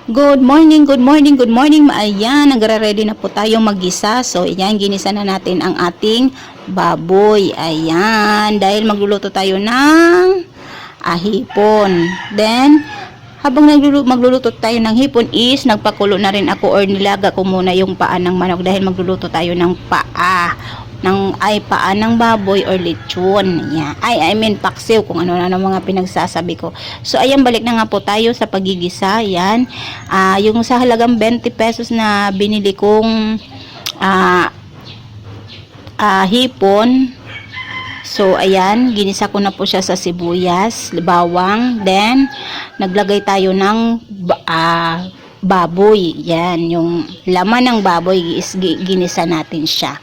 Good morning, good morning, good morning. Ayan, nagre-ready na po tayo maggisa. So, ayan, ginisa na natin ang ating baboy. Ayan, dahil magluluto tayo ng hipon. Then, habang magluluto tayo ng hipon is, nagpakulo na rin ako or nilaga ko muna yung paa ng manok dahil magluluto tayo ng paa ng baboy or lechon. Yeah. I mean paksiw, kung ano na ng mga pinagsasabi ko. So ayan, balik na nga po tayo sa pagigisa. Yan. Yung sa halagang 20 pesos na binili kong hipon. So ayan, ginisa ko na po siya sa sibuyas, bawang, then naglagay tayo ng baboy. Yan, yung laman ng baboy is ginisa natin siya.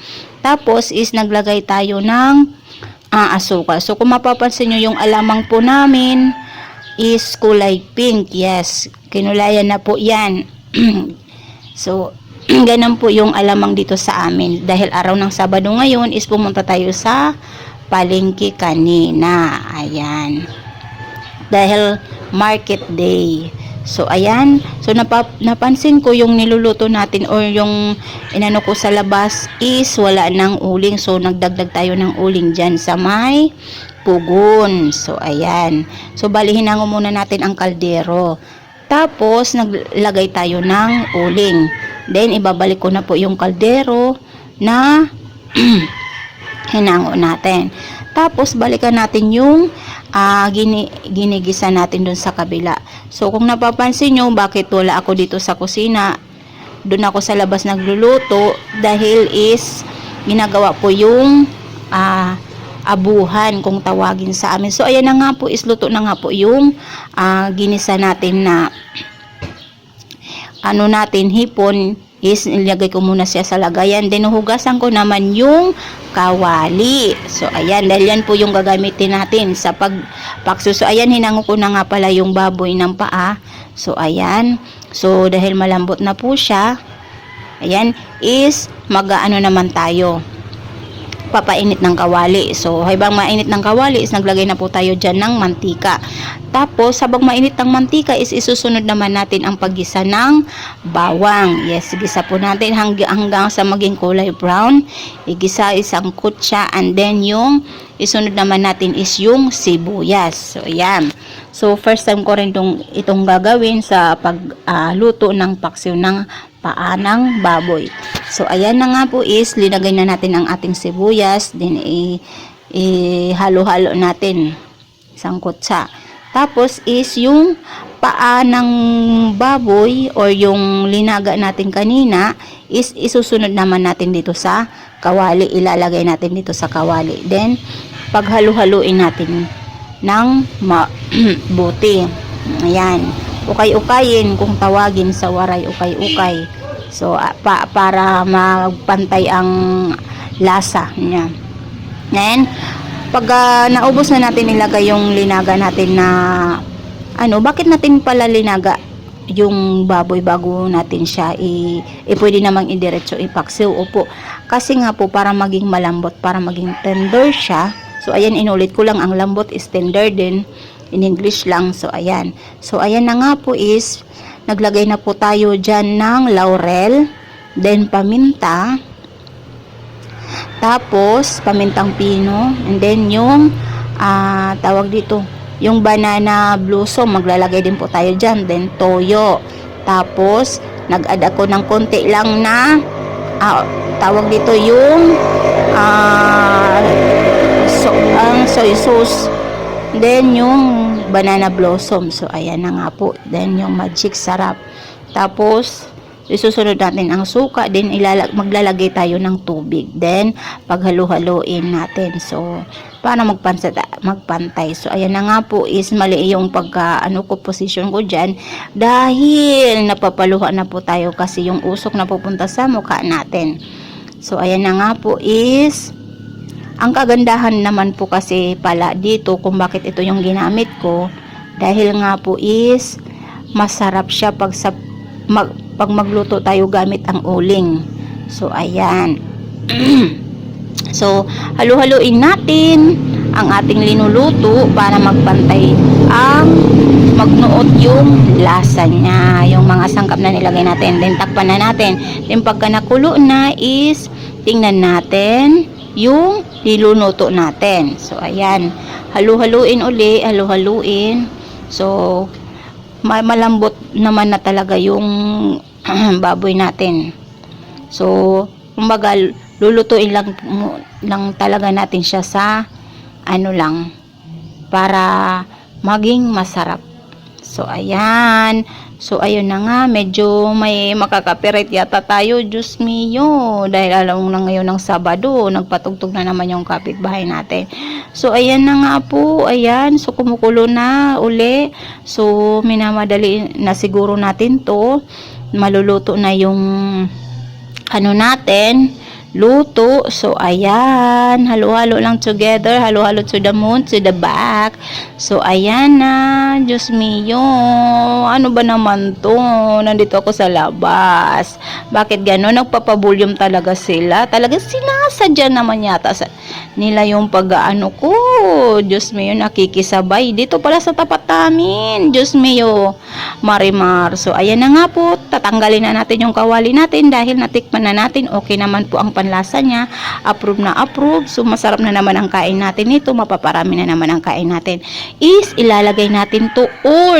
Tapos is naglagay tayo ng asukal. So kung mapapansin nyo, yung alamang po namin is kulay pink. Yes, kinulayan na po yan. So ganun po yung alamang dito sa amin. Dahil araw ng Sabado ngayon is pumunta tayo sa palengke kanina. Ayan. Dahil market day. So ayan, so napansin ko yung niluluto natin or yung inano ko sa labas is wala ng uling. So nagdagdag tayo ng uling dyan sa may pugon. So ayan, so bali hinango muna natin ang kaldero. Tapos naglagay tayo ng uling. Then ibabalik ko na po yung kaldero na hinango natin. Tapos balikan natin yung ginigisa natin dun sa kabila. So kung napapansin nyo, bakit wala ako dito sa kusina, dun ako sa labas nagluluto, dahil is ginagawa po yung abuhan kung tawagin sa amin. So ayan na nga po, is luto na nga po yung ginisa natin na hipon. Is nilagay ko muna siya sa lagayan. Then hugasan ko naman yung kawali. So ayan, dahil yan po yung gagamitin natin sa pagpakso. So ayan, hinango ko na nga pala yung baboy ng paa. So ayan, so dahil malambot na po siya, ayan, is mag-ano naman tayo, papainit ng kawali. So habang mainit ng kawali is naglagay na po tayo dyan ng mantika. Tapos habang mainit ng mantika is isusunod naman natin ang paggisa ng bawang. Yes, gisa po natin hanggang sa maging kulay brown. Igisa isang kutsa, and then yung isunod naman natin is yung sibuyas. So ayan. So first time ko rin itong gagawin sa pagluto ng paksiw ng paa ng baboy. So ayan na nga po, is linagay na natin ang ating sibuyas, then ihalo-halo natin isang kutsa. Tapos is yung paa ng baboy or yung linaga natin kanina is isusunod naman natin dito sa kawali, ilalagay natin dito sa kawali. Then paghalo-haluin natin ng buti. Ayan, ukay-ukayin kung tawagin sa waray, ukay-ukay. So para magpantay ang lasa niya. Then pag naubos na natin ilagay yung linaga natin na bakit natin pala linaga yung baboy bago natin siya pwede namang idiretso ipaksiw? Opo, kasi nga po para maging malambot, para maging tender siya. So ayan, inulit ko lang, ang lambot is tender din in English lang. So ayan, na nga po, is naglagay na po tayo dyan ng laurel, then paminta, tapos pamintang pino, and then yung tawag dito, yung banana blossom, maglalagay din po tayo dyan, then toyo. Tapos nag-add ako ng konti lang na tawag dito yung soy sauce, then yung banana blossom. So ayan na nga po, then yung magic sarap. Tapos isusunod natin ang suka, then maglalagay tayo ng tubig, then paghalo-haloin natin, so para magpantay. So ayan na nga po, is mali yung position ko dyan dahil napapaluhan na po tayo kasi yung usok na pupunta sa mukha natin. So ayan na nga po, is ang kagandahan naman po kasi pala dito kung bakit ito yung ginamit ko, dahil nga po is masarap siya pag magluto tayo gamit ang uling. So ayan. So halo-haloin natin ang ating linuluto para magpantay ang magnuot yung lasa niya, yung mga sangkap na nilagay natin. Then takpan na natin. Then pagka nakulo na is tingnan natin yung niluluto natin. So ayan, halu-haluin uli, halu-haluin. So malambot naman na talaga yung baboy natin. So kumbaga lulutuin lang talaga natin siya sa ano lang para maging masarap. So ayan. So ayun na nga, medyo may makaka-copyright yata tayo, Diyos mio, dahil alam mo na ngayon ng Sabado, nagpatugtog na naman yung kapitbahay natin. So ayan na nga po, ayan, so kumukulo na uli. So minamadali na siguro natin to, maluluto na yung ano natin, luto. So ayan, halo-halo lang together, halo-halo to the moon, to the back. So ayan na, Diyos mio, ano ba naman to, nandito ako sa labas, bakit gano'n, nagpapabulyum talaga sila, talaga sinasadya naman yata nila yung pag-ano ko, Diyos mio, nakikisabay dito pala sa tapat namin, Diyos mio, Marimar. So ayan na nga po, tatanggalin na natin yung kawali natin dahil natikman na natin, okay naman po ang panlasa niya, approve na approve. So masarap na naman ang kain natin nito, mapaparami na naman ang kain natin. Is ilalagay natin to or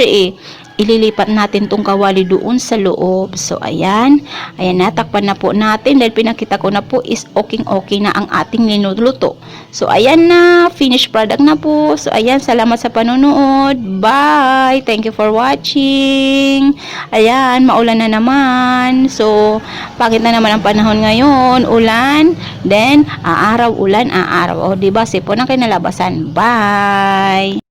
ililipat natin tong kawali doon sa loob. So ayan, ayan na, takpan na po natin dahil pinakita ko na po is okay na ang ating linuluto. So ayan na, finished product na po. So ayan, salamat sa panonood, bye, thank you for watching. Ayan, maulan na naman. So pangit na naman ang panahon ngayon, ulan, then aaraw, ulan, aaraw. O diba, sipon ang kinalabasan. Bye.